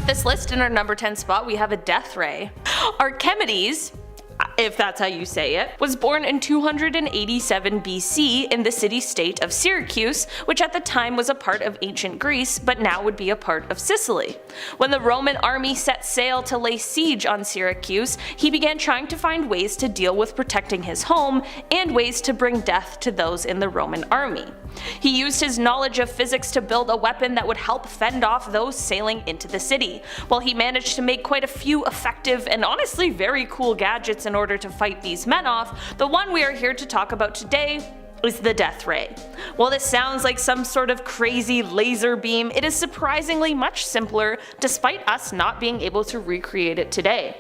off this list, in our number 10 spot, we have a death ray. Archimedes, if that's how you say it, was born in 287 BC in the city-state of Syracuse, which at the time was a part of ancient Greece, but now would be a part of Sicily. When the Roman army set sail to lay siege on Syracuse, he began trying to find ways to deal with protecting his home and ways to bring death to those in the Roman army. He used his knowledge of physics to build a weapon that would help fend off those sailing into the city. While he managed to make quite a few effective and honestly very cool gadgets in order to fight these men off, the one we are here to talk about today is the death ray. While this sounds like some sort of crazy laser beam, it is surprisingly much simpler despite us not being able to recreate it today.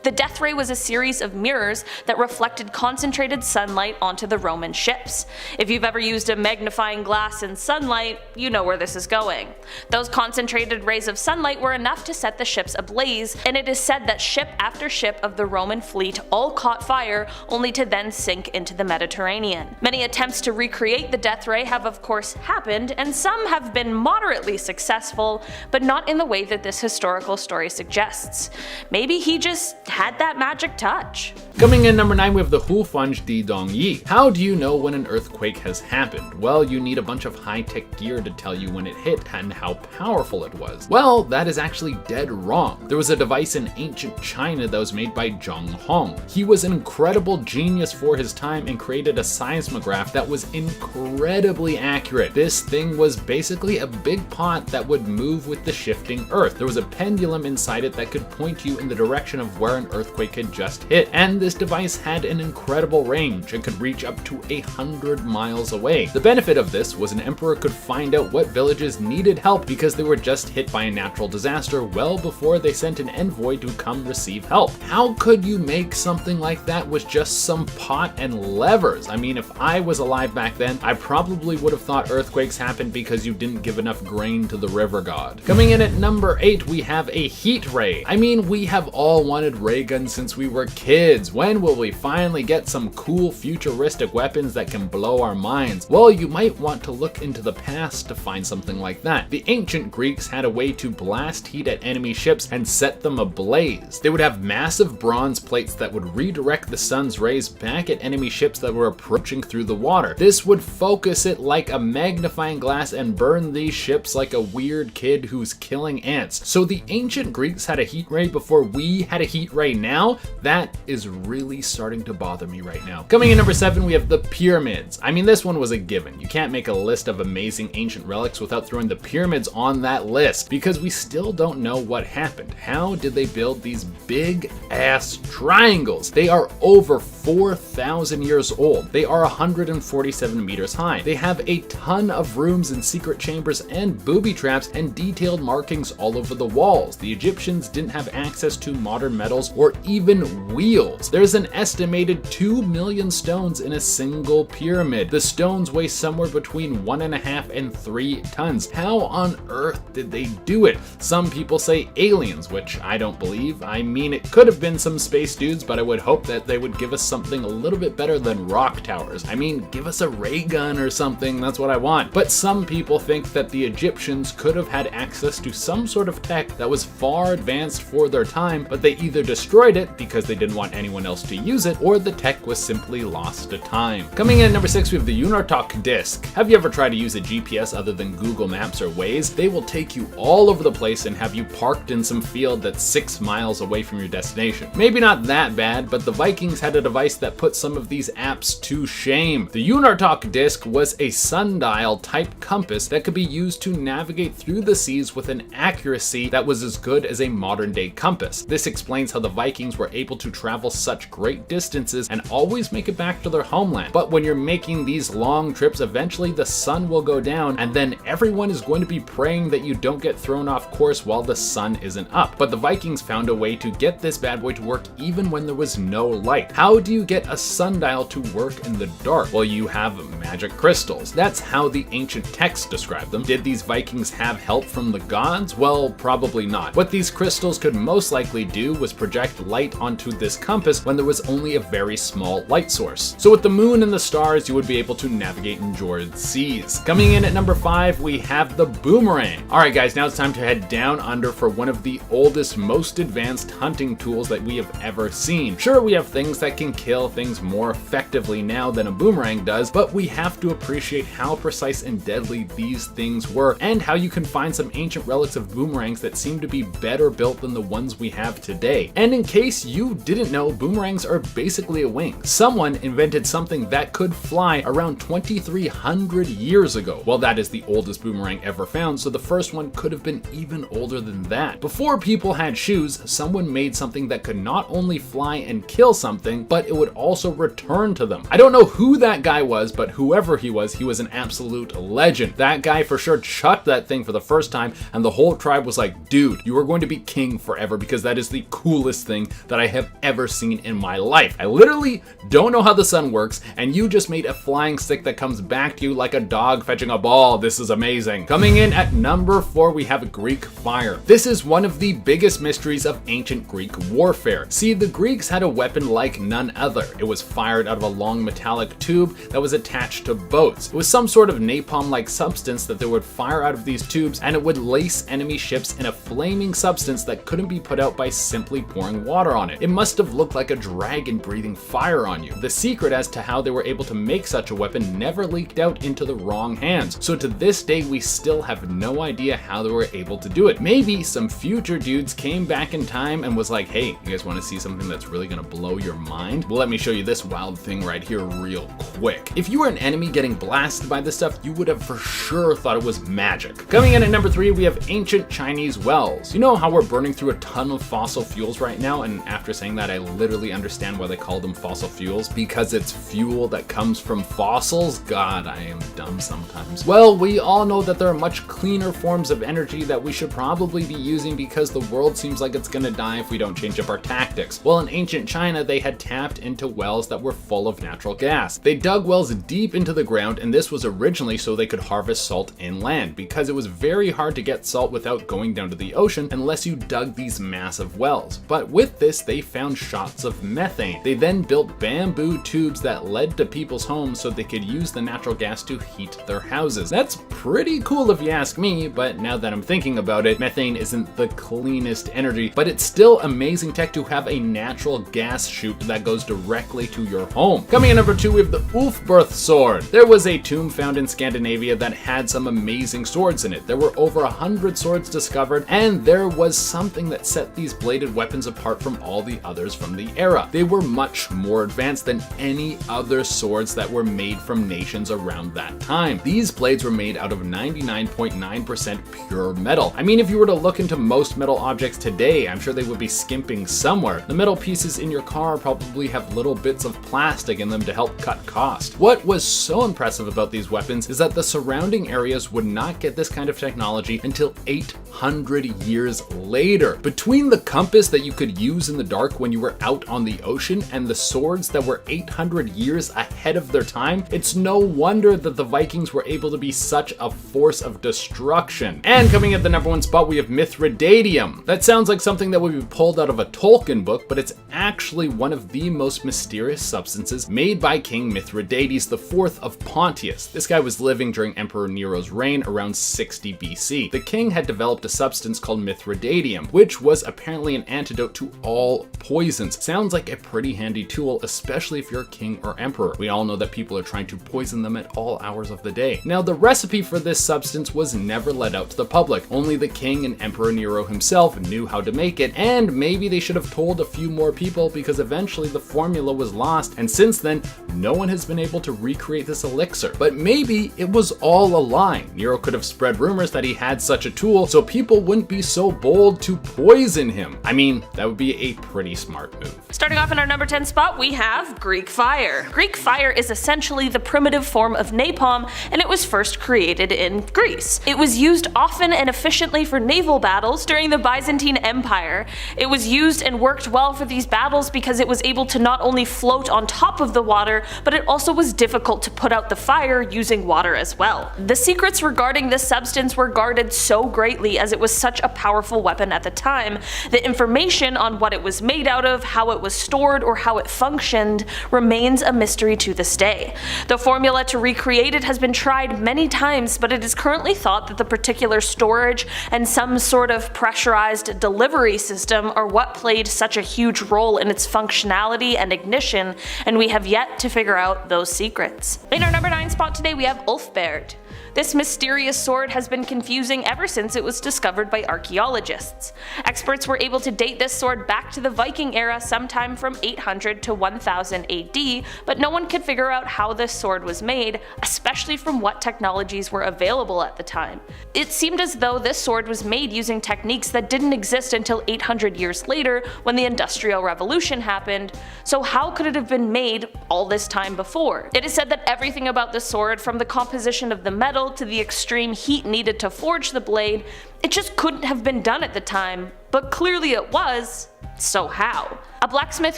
The death ray was a series of mirrors that reflected concentrated sunlight onto the Roman ships. If you've ever used a magnifying glass in sunlight, you know where this is going. Those concentrated rays of sunlight were enough to set the ships ablaze, and it is said that ship after ship of the Roman fleet all caught fire, only to then sink into the Mediterranean. Many attempts to recreate the death ray have of course happened, and some have been moderately successful, but not in the way that this historical story suggests. Maybe he just had that magic touch. Coming in number 9, we have the Hufunj Di Dong Yi. How do you know when an earthquake has happened? Well, you need a bunch of high-tech gear to tell you when it hit and how powerful it was. Well, that is actually dead wrong. There was a device in ancient China that was made by Zheng Hong. He was an incredible genius for his time and created a seismograph that was incredibly accurate. This thing was basically a big pot that would move with the shifting earth. There was a pendulum inside it that could point you in the direction of where an earthquake had just hit, and this device had an incredible range and could reach up to 100 miles away. The benefit of this was an emperor could find out what villages needed help because they were just hit by a natural disaster well before they sent an envoy to come receive help. How could you make something like that with just some pot and levers? I mean, if I was alive back then, I probably would have thought earthquakes happened because you didn't give enough grain to the river god. Coming in at number 8, we have a heat ray. I mean, we have all wanted ray guns since we were kids. When will we finally get some cool futuristic weapons that can blow our minds? Well, you might want to look into the past to find something like that. The ancient Greeks had a way to blast heat at enemy ships and set them ablaze. They would have massive bronze plates that would redirect the sun's rays back at enemy ships that were approaching through the water. This would focus it like a magnifying glass and burn these ships like a weird kid who's killing ants. So the ancient Greeks had a heat ray before we had a heat ray now? That is really starting to bother me right now. Coming in number 7, we have the pyramids. I mean, this one was a given. You can't make a list of amazing ancient relics without throwing the pyramids on that list, because we still don't know what happened. How did they build these big ass triangles? They are over 4,000 years old. They are 147 meters high. They have a ton of rooms and secret chambers and booby traps and detailed markings all over the walls. The Egyptians didn't have access to modern metals or even wheels. There's an estimated 2 million stones in a single pyramid. The stones weigh somewhere between 1.5 and 3 tons. How on earth did they do it? Some people say aliens, which I don't believe. I mean, it could have been some space dudes, but I would hope that they would give us something a little bit better than rock towers. I mean, give us a ray gun or something, that's what I want. But some people think that the Egyptians could have had access to some sort of tech that was far advanced for their time, but they either destroyed it because they didn't want anyone else to use it, or the tech was simply lost to time. Coming in at number 6, we have the Unartok disc. Have you ever tried to use a GPS other than Google Maps or Waze? They will take you all over the place and have you parked in some field that's 6 miles away from your destination. Maybe not that bad, but the Vikings had a device that put some of these apps to shame. The Unartok disc was a sundial type compass that could be used to navigate through the seas with an accuracy that was as good as a modern day compass. This explains how the Vikings were able to travel such great distances and always make it back to their homeland. But when you're making these long trips, eventually the sun will go down, and then everyone is going to be praying that you don't get thrown off course while the sun isn't up. But the Vikings found a way to get this bad boy to work even when there was no light. How do do you get a sundial to work in the dark? Well, you have magic crystals. That's how the ancient texts describe them. Did these Vikings have help from the gods? Well, probably not. What these crystals could most likely do was project light onto this compass when there was only a very small light source. So with the moon and the stars, you would be able to navigate endured seas. Coming in at number 5, we have the boomerang. Alright guys, now it's time to head down under for one of the oldest, most advanced hunting tools that we have ever seen. Sure, we have things that can kill things more effectively now than a boomerang does, but we have to appreciate how precise and deadly these things were, and how you can find some ancient relics of boomerangs that seem to be better built than the ones we have today. And in case you didn't know, boomerangs are basically a wing. Someone invented something that could fly around 2,300 years ago. Well, that is the oldest boomerang ever found, so the first one could have been even older than that. Before people had shoes, someone made something that could not only fly and kill something, but it would also return to them. I don't know who that guy was, but whoever he was an absolute legend. That guy for sure chucked that thing for the first time, and the whole tribe was like, dude, you are going to be king forever because that is the coolest thing that I have ever seen in my life. I literally don't know how the sun works, and you just made a flying stick that comes back to you like a dog fetching a ball. This is amazing. Coming in at number 4, we have Greek fire. This is one of the biggest mysteries of ancient Greek warfare. See, the Greeks had a weapon like none other. It was fired out of a long metallic tube that was attached to boats. It was some sort of napalm-like substance that they would fire out of these tubes, and it would lace enemy ships in a flaming substance that couldn't be put out by simply pouring water on it. It must have looked like a dragon breathing fire on you. The secret as to how they were able to make such a weapon never leaked out into the wrong hands, so to this day we still have no idea how they were able to do it. Maybe some future dudes came back in time and was like, hey, you guys want to see something that's really gonna blow your mind? Well, let me show you this wild thing right here real quick. If you were an enemy getting blasted by this stuff, you would have for sure thought it was magic. Coming in at number 3, we have ancient Chinese wells. You know how we're burning through a ton of fossil fuels right now, and after saying that, I literally understand why they call them fossil fuels, because it's fuel that comes from fossils? God, I am dumb sometimes. Well, we all know that there are much cleaner forms of energy that we should probably be using because the world seems like it's gonna die if we don't change up our tactics. Well, in ancient China, they had tapped into wells that were full of natural gas. They dug wells deep into the ground, and this was originally so they could harvest salt inland, because it was very hard to get salt without going down to the ocean unless you dug these massive wells. But with this, they found shots of methane. They then built bamboo tubes that led to people's homes so they could use the natural gas to heat their houses. That's pretty cool if you ask me, but now that I'm thinking about it, methane isn't the cleanest energy, but it's still amazing tech to have a natural gas chute that goes directly to your home. Coming in number 2, we have the ULFBERHT sword. There was a tomb found in Scandinavia that had some amazing swords in it. There were over 100 swords discovered, and there was something that set these bladed weapons apart from all the others from the era. They were much more advanced than any other swords that were made from nations around that time. These blades were made out of 99.9% pure metal. I mean, if you were to look into most metal objects today, I'm sure they would be skimping somewhere. The metal pieces in your car probably have little bits of plastic in them to help cut cost. What was so impressive about these weapons is that the surrounding areas would not get this kind of technology until 800 years later. Between the compass that you could use in the dark when you were out on the ocean and the swords that were 800 years ahead of their time, it's no wonder that the Vikings were able to be such a force of destruction. And coming at the number 1 spot, we have Mithridatium. That sounds like something that would be pulled out of a Tolkien book, but it's actually one of the most mysterious substances made by King Mithridates IV of Pontius. This guy was living during Emperor Nero's reign around 60 BC. The king had developed a substance called Mithridatium, which was apparently an antidote to all poisons. Sounds like a pretty handy tool, especially if you're a king or emperor. We all know that people are trying to poison them at all hours of the day. Now, the recipe for this substance was never let out to the public. Only the king and Emperor Nero himself knew how to make it, and maybe they should have told a few more people because eventually the formula was lost, and since then, no one has been able to recreate this elixir. But maybe it was all a lie. Nero could have spread rumors that he had such a tool so people wouldn't be so bold to poison him. I mean, that would be a pretty smart move. Starting off in our number 10 spot, we have Greek fire. Greek fire is essentially the primitive form of napalm, and it was first created in Greece. It was used often and efficiently for naval battles during the Byzantine Empire. It was used and worked well for these battles because it was able to not only float on top of the water, but it also was difficult to put out the fire using water as well. The secrets regarding this substance were guarded so greatly as it was such a powerful weapon at the time. The information on what it was made out of, how it was stored, or how it functioned remains a mystery to this day. The formula to recreate it has been tried many times, but it is currently thought that the particular storage and some sort of pressurized delivery system are what played such a huge role in its functionality and ignition, and we have yet to figure out those secrets. In our number 9 spot today we have ULFBERHT. This mysterious sword has been confusing ever since it was discovered by archaeologists. Experts were able to date this sword back to the Viking era sometime from 800 to 1000 AD, but no one could figure out how this sword was made, especially from what technologies were available at the time. It seemed as though this sword was made using techniques that didn't exist until 800 years later when the Industrial Revolution happened, so how could it have been made all this time before? It is said that everything about the sword, from the composition of the metal to the extreme heat needed to forge the blade, it just couldn't have been done at the time, but clearly it was. So how? A blacksmith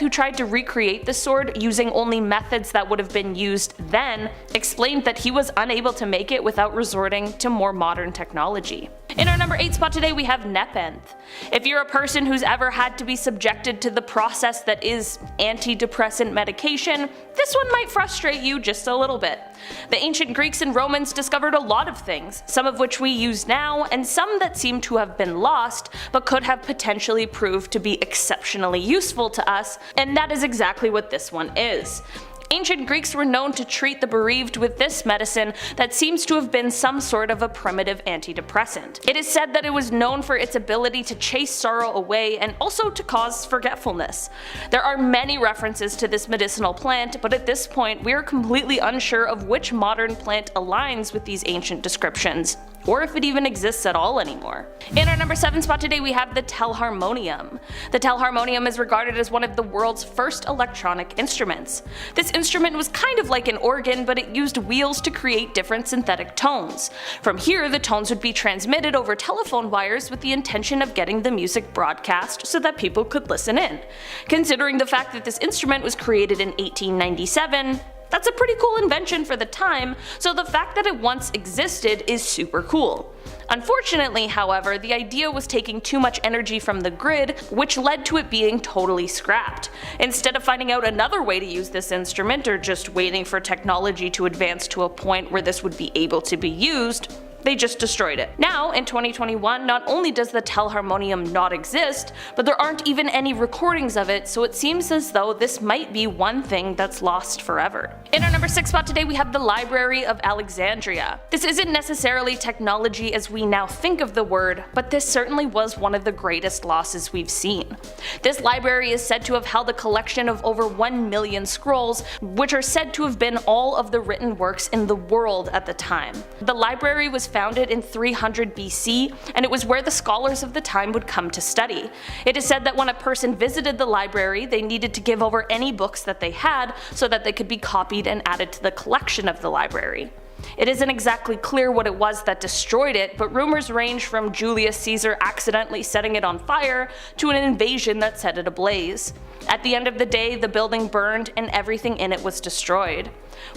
who tried to recreate the sword using only methods that would have been used then explained that he was unable to make it without resorting to more modern technology. In our number 8 spot today we have NEPENTHE. If you're a person who's ever had to be subjected to the process that is antidepressant medication, this one might frustrate you just a little bit. The ancient Greeks and Romans discovered a lot of things, some of which we use now and some that seem to have been lost but could have potentially proved to be exceptionally useful to us, and that is exactly what this one is. Ancient Greeks were known to treat the bereaved with this medicine that seems to have been some sort of a primitive antidepressant. It is said that it was known for its ability to chase sorrow away and also to cause forgetfulness. There are many references to this medicinal plant, but at this point we are completely unsure of which modern plant aligns with these ancient descriptions, or if it even exists at all anymore. In our number 7 spot today we have the TELHARMONIUM. The TELHARMONIUM is regarded as one of the world's first electronic instruments. This instrument was kind of like an organ, but it used wheels to create different synthetic tones. From here, the tones would be transmitted over telephone wires with the intention of getting the music broadcast so that people could listen in. Considering the fact that this instrument was created in 1897, that's a pretty cool invention for the time, so the fact that it once existed is super cool. Unfortunately, however, the idea was taking too much energy from the grid, which led to it being totally scrapped. Instead of finding out another way to use this instrument or just waiting for technology to advance to a point where this would be able to be used, they just destroyed it. Now, in 2021, not only does the TELHARMONIUM not exist, but there aren't even any recordings of it, so it seems as though this might be one thing that's lost forever. In our number 6 spot today we have the Library of Alexandria. This isn't necessarily technology as we now think of the word, but this certainly was one of the greatest losses we've seen. This library is said to have held a collection of over 1 million scrolls, which are said to have been all of the written works in the world at the time. The library was founded in 300 BC, and it was where the scholars of the time would come to study. It is said that when a person visited the library, they needed to give over any books that they had so that they could be copied and added to the collection of the library. It isn't exactly clear what it was that destroyed it, but rumors range from Julius Caesar accidentally setting it on fire to an invasion that set it ablaze. At the end of the day, the building burned and everything in it was destroyed.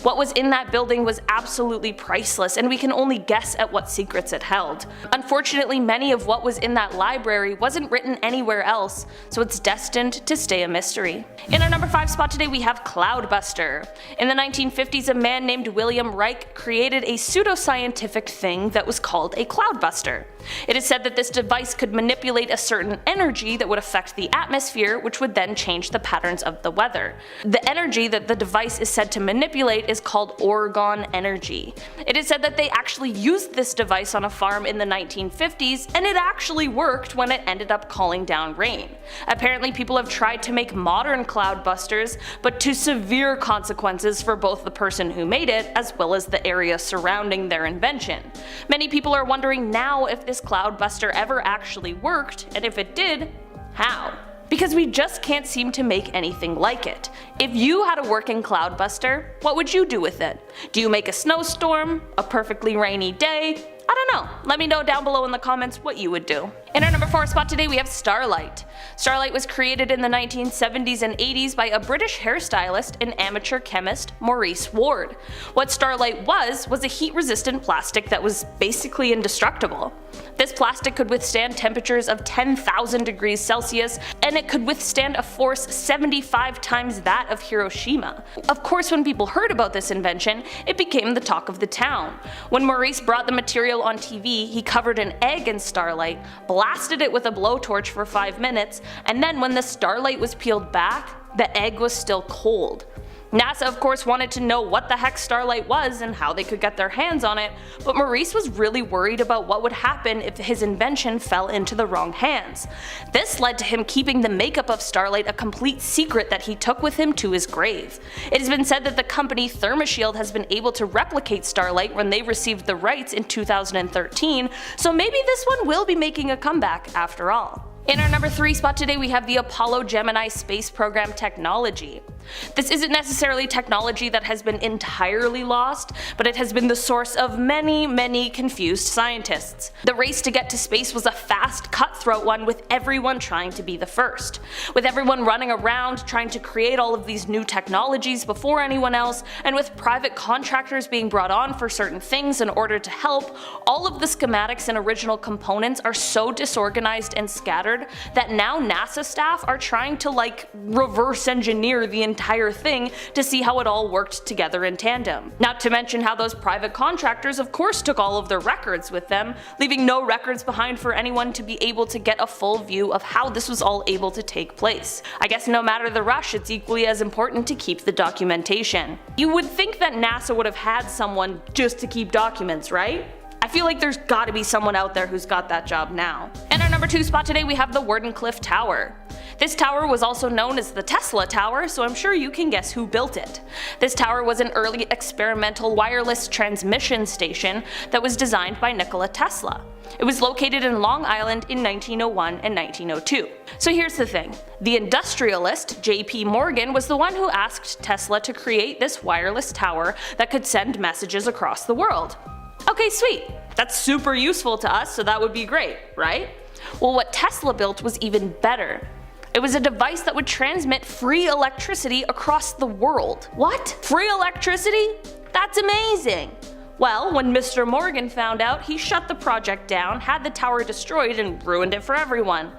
What was in that building was absolutely priceless, and we can only guess at what secrets it held. Unfortunately, many of what was in that library wasn't written anywhere else, so it's destined to stay a mystery. In our number 5 spot today we have CLOUDBUSTER. In the 1950s, a man named William Reich created a pseudoscientific thing that was called a cloudbuster. It is said that this device could manipulate a certain energy that would affect the atmosphere, which would then change the patterns of the weather. The energy that the device is said to manipulate is called orgone energy. It is said that they actually used this device on a farm in the 1950s, and it actually worked when it ended up calling down rain. Apparently people have tried to make modern cloudbusters, but to severe consequences for both the person who made it as well as the area surrounding their invention. Many people are wondering now if this cloudbuster ever actually worked, and if it did, how? Because we just can't seem to make anything like it. If you had a working cloudbuster, what would you do with it? Do you make a snowstorm? A perfectly rainy day? I don't know. Let me know down below in the comments what you would do. In our number 4 spot today we have Starlight. Starlight was created in the 1970s and 80s by a British hairstylist and amateur chemist, Maurice Ward. What Starlight was a heat-resistant plastic that was basically indestructible. This plastic could withstand temperatures of 10,000 degrees Celsius, and it could withstand a force 75 times that of Hiroshima. Of course, when people heard about this invention, it became the talk of the town. When Maurice brought the material on TV, he covered an egg in Starlight, blasted it with a blowtorch for 5 minutes, and then when the Starlight was peeled back, the egg was still cold. NASA of course wanted to know what the heck Starlight was and how they could get their hands on it, but Maurice was really worried about what would happen if his invention fell into the wrong hands. This led to him keeping the makeup of Starlight a complete secret that he took with him to his grave. It has been said that the company ThermaShield has been able to replicate Starlight when they received the rights in 2013, so maybe this one will be making a comeback after all. In our number 3 spot today we have the Apollo Gemini space program technology. This isn't necessarily technology that has been entirely lost, but it has been the source of many confused scientists. The race to get to space was a fast, cutthroat one with everyone trying to be the first. With everyone running around trying to create all of these new technologies before anyone else, and with private contractors being brought on for certain things in order to help, all of the schematics and original components are so disorganized and scattered that now NASA staff are trying to reverse engineer the entire thing to see how it all worked together in tandem. Not to mention how those private contractors of course took all of their records with them, leaving no records behind for anyone to be able to get a full view of how this was all able to take place. I guess no matter the rush, it's equally as important to keep the documentation. You would think that NASA would have had someone just to keep documents, right? I feel like there's gotta be someone out there who's got that job now. In our number 2 spot today we have the WARDENCLYFFE Tower. This tower was also known as the Tesla Tower, so I'm sure you can guess who built it. This tower was an early experimental wireless transmission station that was designed by Nikola Tesla. It was located in Long Island in 1901 and 1902. So here's the thing, the industrialist J.P. Morgan was the one who asked Tesla to create this wireless tower that could send messages across the world. Okay, sweet. That's super useful to us, so that would be great, right? Well, what Tesla built was even better. It was a device that would transmit free electricity across the world. What? Free electricity? That's amazing! Well, when Mr. Morgan found out, he shut the project down, had the tower destroyed, and ruined it for everyone.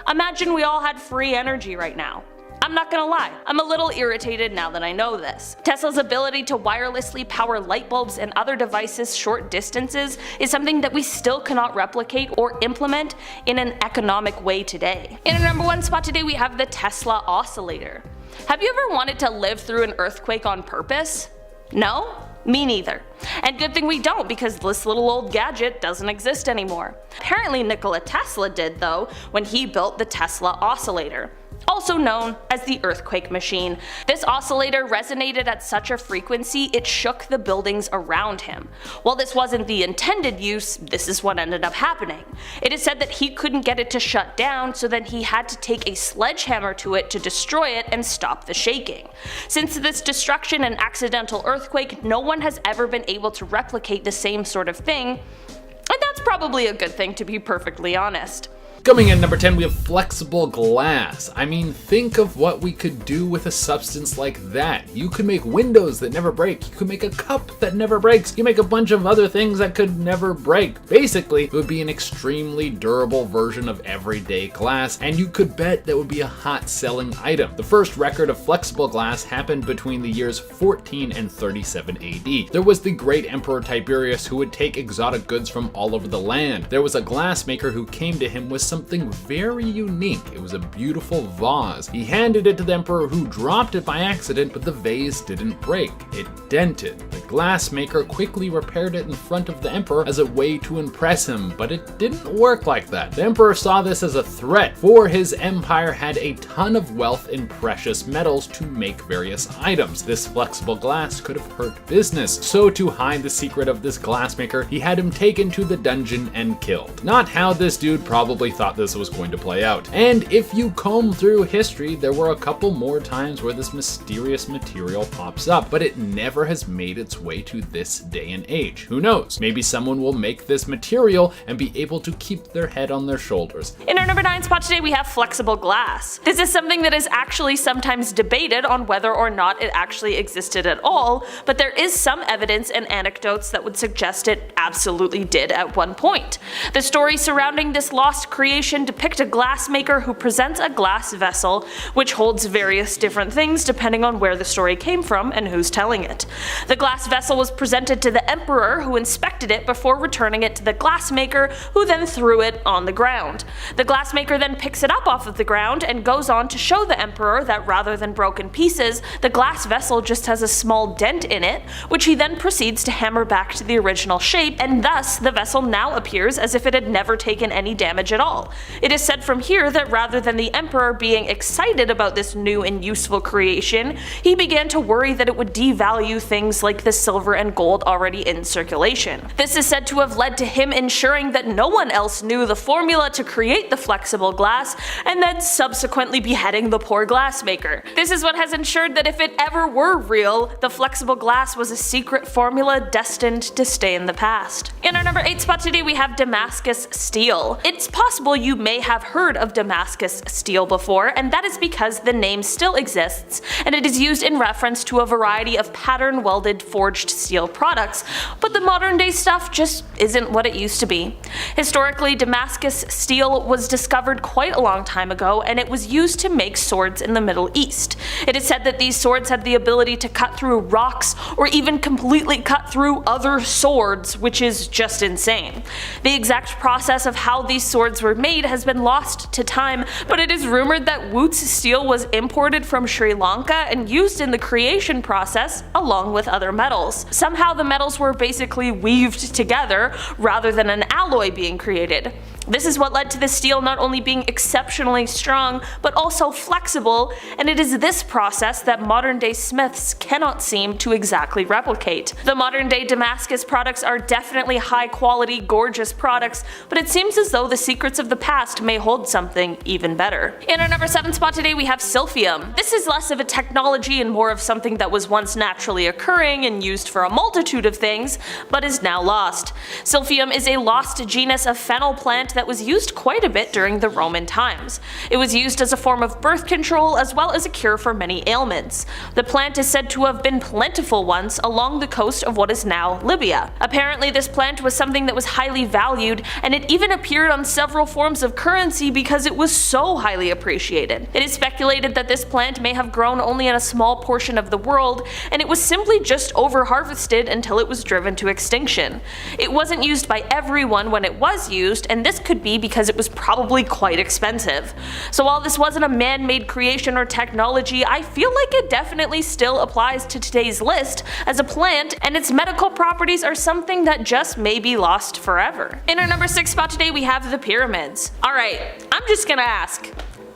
Imagine we all had free energy right now. I'm not gonna lie, I'm a little irritated now that I know this. Tesla's ability to wirelessly power light bulbs and other devices short distances is something that we still cannot replicate or implement in an economic way today. In our number 1 spot today we have the Tesla oscillator. Have you ever wanted to live through an earthquake on purpose? No? Me neither. And good thing we don't, because this little old gadget doesn't exist anymore. Apparently Nikola Tesla did though, when he built the Tesla oscillator, also known as the earthquake machine. This oscillator resonated at such a frequency it shook the buildings around him. While this wasn't the intended use, this is what ended up happening. It is said that he couldn't get it to shut down, so then he had to take a sledgehammer to it to destroy it and stop the shaking. Since this destruction and accidental earthquake, no one has ever been able to replicate the same sort of thing, and that's probably a good thing, to be perfectly honest. Coming in number 10 we have flexible glass. I mean, think of what we could do with a substance like that. You could make windows that never break, you could make a cup that never breaks, you make a bunch of other things that could never break. Basically, it would be an extremely durable version of everyday glass, and you could bet that would be a hot selling item. The first record of flexible glass happened between the years 14 and 37 AD. There was the great Emperor Tiberius who would take exotic goods from all over the land. There was a glassmaker who came to him with something very unique. It was a beautiful vase. He handed it to the emperor, who dropped it by accident, but the vase didn't break. It dented. The glassmaker quickly repaired it in front of the emperor as a way to impress him, but it didn't work like that. The emperor saw this as a threat, for his empire had a ton of wealth in precious metals to make various items. This flexible glass could have hurt business, so to hide the secret of this glassmaker, he had him taken to the dungeon and killed. Not how this dude probably thought thought this was going to play out. And if you comb through history, there were a couple more times where this mysterious material pops up, but it never has made its way to this day and age. Who knows? Maybe someone will make this material and be able to keep their head on their shoulders. In our number 9 spot today, we have flexible glass. This is something that is actually sometimes debated on whether or not it actually existed at all, but there is some evidence and anecdotes that would suggest it absolutely did at one point. The stories surrounding this lost creation depict a glassmaker who presents a glass vessel, which holds various different things depending on where the story came from and who's telling it. The glass vessel was presented to the emperor, who inspected it before returning it to the glassmaker, who then threw it on the ground. The glassmaker then picks it up off of the ground and goes on to show the emperor that rather than broken pieces, the glass vessel just has a small dent in it, which he then proceeds to hammer back to the original shape, and thus the vessel now appears as if it had never taken any damage at all. It is said from here that rather than the emperor being excited about this new and useful creation, he began to worry that it would devalue things like the silver and gold already in circulation. This is said to have led to him ensuring that no one else knew the formula to create the flexible glass, and then subsequently beheading the poor glassmaker. This is what has ensured that if it ever were real, the flexible glass was a secret formula destined to stay in the past. In our number 8 spot today, we have Damascus steel. It's possible you may have heard of Damascus steel before, and that is because the name still exists, and it is used in reference to a variety of pattern welded forged steel products, but the modern day stuff just isn't what it used to be. Historically, Damascus steel was discovered quite a long time ago, and it was used to make swords in the Middle East. It is said that these swords had the ability to cut through rocks or even completely cut through other swords, which is just insane. The exact process of how these swords were made has been lost to time, but it is rumored that Wootz steel was imported from Sri Lanka and used in the creation process along with other metals. Somehow the metals were basically weaved together rather than an alloy being created. This is what led to the steel not only being exceptionally strong, but also flexible, and it is this process that modern day smiths cannot seem to exactly replicate. The modern day Damascus products are definitely high quality, gorgeous products, but it seems as though the secrets of the past may hold something even better. In our number 7 spot today, we have silphium. This is less of a technology and more of something that was once naturally occurring and used for a multitude of things, but is now lost. Silphium is a lost genus of fennel plant that was used quite a bit during the Roman times. It was used as a form of birth control as well as a cure for many ailments. The plant is said to have been plentiful once along the coast of what is now Libya. Apparently this plant was something that was highly valued, and it even appeared on several forms of currency because it was so highly appreciated. It is speculated that this plant may have grown only in a small portion of the world, and it was simply just over-harvested until it was driven to extinction. It wasn't used by everyone when it was used, and this could be because it was probably quite expensive. So while this wasn't a man-made creation or technology, I feel like it definitely still applies to today's list as a plant, and its medical properties are something that just may be lost forever. In our number 6 spot today, we have the pyramids. Alright, I'm just gonna ask,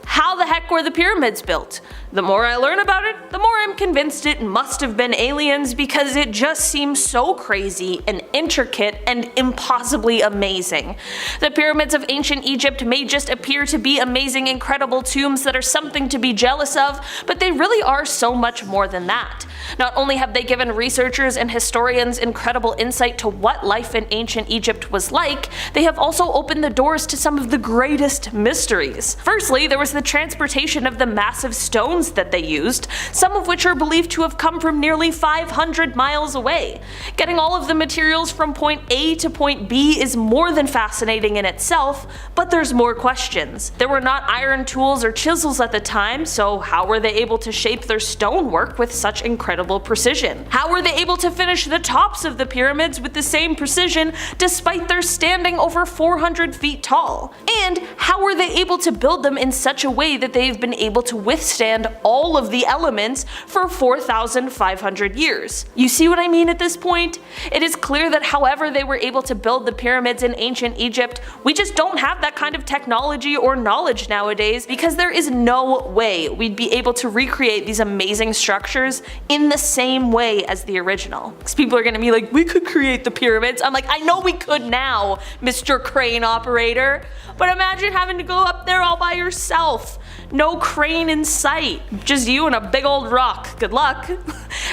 how the heck were the pyramids built? The more I learn about it, the more I'm convinced it must have been aliens, because it just seems so crazy and intricate and impossibly amazing. The pyramids of ancient Egypt may just appear to be amazing, incredible tombs that are something to be jealous of, but they really are so much more than that. Not only have they given researchers and historians incredible insight to what life in ancient Egypt was like, they have also opened the doors to some of the greatest mysteries. Firstly, there was the transportation of the massive stones that they used, some of which are believed to have come from nearly 500 miles away. Getting all of the materials from point A to point B is more than fascinating in itself, but there's more questions. There were not iron tools or chisels at the time, so how were they able to shape their stonework with such incredible precision? How were they able to finish the tops of the pyramids with the same precision despite their standing over 400 feet tall? And how were they able to build them in such a a way that they've been able to withstand all of the elements for 4,500 years. You see what I mean at this point? It is clear that however they were able to build the pyramids in ancient Egypt, we just don't have that kind of technology or knowledge nowadays, because there is no way we'd be able to recreate these amazing structures in the same way as the original. Because people are gonna be like, we could create the pyramids. I'm like, I know we could now, Mr. Crane Operator, but imagine having to go up there all by yourself. No crane in sight. Just you and a big old rock. Good luck.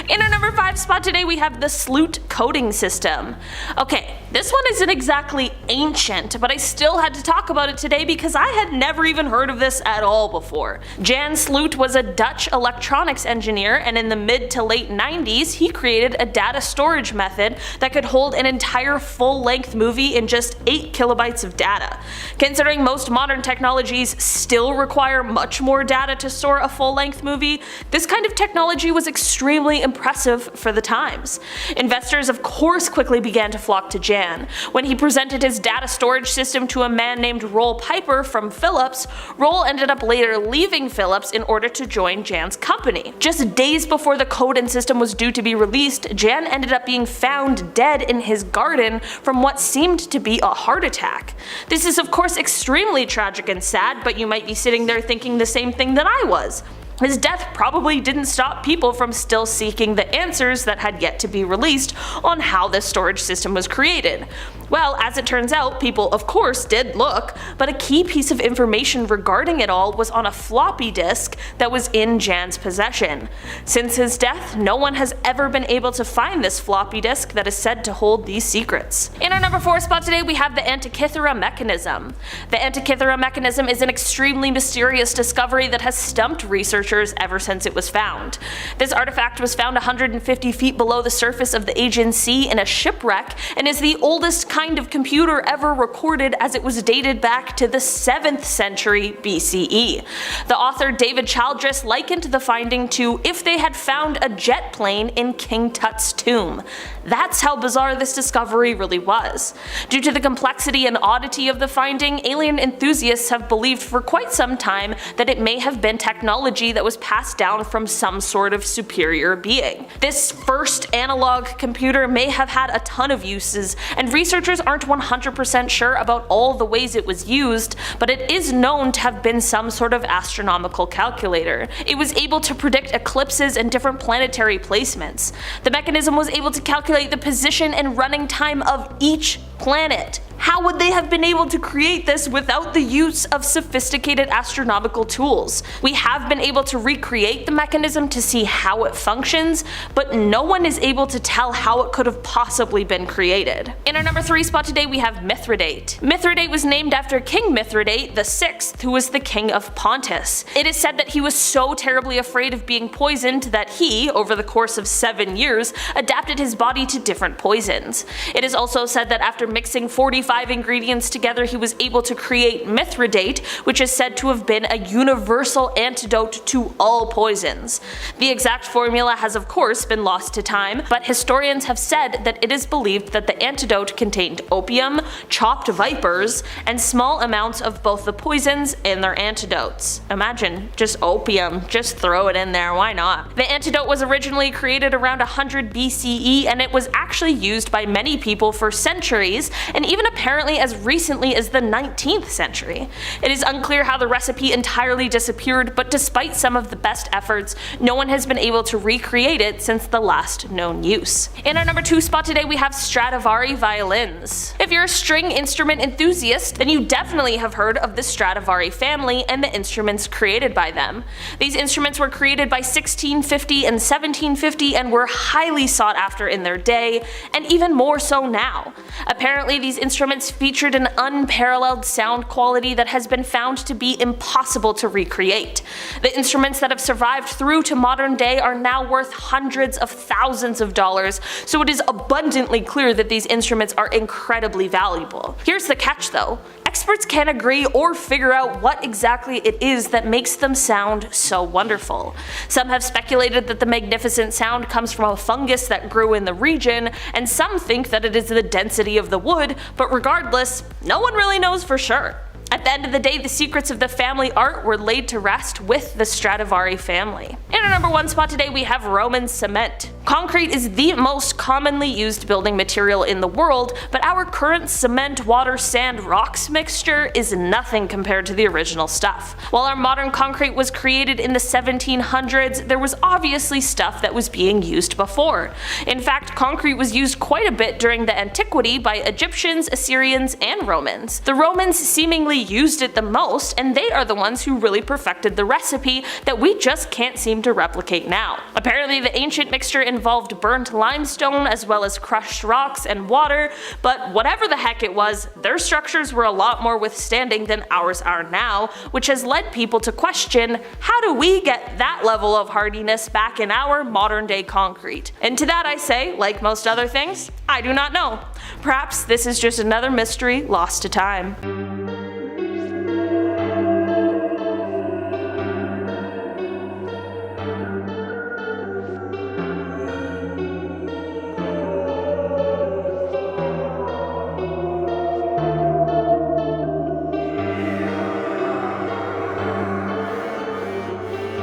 In our number 5 spot today we have the SLOOT coding system. Okay, this one isn't exactly ancient, but I still had to talk about it today because I had never even heard of this at all before. Jan Sloot was a Dutch electronics engineer, and in the mid to late 90s he created a data storage method that could hold an entire full-length movie in just 8 kilobytes of data. Considering most modern technologies still require much more data to store a full-length movie, this kind of technology was extremely impressive for the times. Investors of course quickly began to flock to Jan. When he presented his data storage system to a man named Roel Piper from Philips, Roel ended up later leaving Philips in order to join Jan's company. Just days before the code and system was due to be released, Jan ended up being found dead in his garden from what seemed to be a heart attack. This is of course extremely tragic and sad, but you might be sitting there thinking the same thing that I was. His death probably didn't stop people from still seeking the answers that had yet to be released on how this storage system was created. Well, as it turns out, people of course did look, but a key piece of information regarding it all was on a floppy disk that was in Jan's possession. Since his death, no one has ever been able to find this floppy disk that is said to hold these secrets. In our number 4 spot today we have the Antikythera mechanism. The Antikythera mechanism is an extremely mysterious discovery that has stumped researchers ever since it was found. This artifact was found 150 feet below the surface of the Aegean Sea in a shipwreck and is the oldest kind of computer ever recorded, as it was dated back to the 7th century BCE. The author David Childress likened the finding to if they had found a jet plane in King Tut's tomb. That's how bizarre this discovery really was. Due to the complexity and oddity of the finding, alien enthusiasts have believed for quite some time that it may have been technology that was passed down from some sort of superior being. This first analog computer may have had a ton of uses, and researchers aren't 100% sure about all the ways it was used, but it is known to have been some sort of astronomical calculator. It was able to predict eclipses and different planetary placements. The mechanism was able to calculate the position and running time of each planet. How would they have been able to create this without the use of sophisticated astronomical tools? We have been able to recreate the mechanism to see how it functions, but no one is able to tell how it could have possibly been created. In our number 3 spot today we have Mithridate. Mithridate was named after King Mithridate VI, who was the king of Pontus. It is said that he was so terribly afraid of being poisoned that he, over the course of 7 years, adapted his body to different poisons. It is also said that after mixing 45 ingredients together he was able to create Mithridate, which is said to have been a universal antidote to all poisons. The exact formula has of course been lost to time, but historians have said that it is believed that the antidote contained opium, chopped vipers, and small amounts of both the poisons and their antidotes. Imagine, just opium, just throw it in there, why not? The antidote was originally created around 100 BCE, and it was actually used by many people for centuries, and even apparently as recently as the 19th century. It is unclear how the recipe entirely disappeared, but despite some of the best efforts, no one has been able to recreate it since the last known use. In our number 2 spot today we have Stradivari violins. If you're a string instrument enthusiast, then you definitely have heard of the Stradivari family and the instruments created by them. These instruments were created by 1650 and 1750 and were highly sought after in their day, and even more so now. Apparently these instruments featured an unparalleled sound quality that has been found to be impossible to recreate. The instruments that have survived through to modern day are now worth hundreds of thousands of dollars, so it is abundantly clear that these instruments are incredibly valuable. Here's the catch though. Experts can't agree or figure out what exactly it is that makes them sound so wonderful. Some have speculated that the magnificent sound comes from a fungus that grew in the region, and some think that it is the density of the wood, but regardless, no one really knows for sure. At the end of the day, the secrets of the family art were laid to rest with the Stradivari family. In our number 1 spot today we have Roman cement. Concrete is the most commonly used building material in the world, but our current cement, water, sand, rocks mixture is nothing compared to the original stuff. While our modern concrete was created in the 1700s, there was obviously stuff that was being used before. In fact, concrete was used quite a bit during the antiquity by Egyptians, Assyrians, and Romans. The Romans seemingly used it the most, and they are the ones who really perfected the recipe that we just can't seem to replicate now. Apparently the ancient mixture involved burnt limestone as well as crushed rocks and water, but whatever the heck it was, their structures were a lot more withstanding than ours are now, which has led people to question, how do we get that level of hardiness back in our modern day concrete? And to that I say, like most other things, I do not know. Perhaps this is just another mystery lost to time.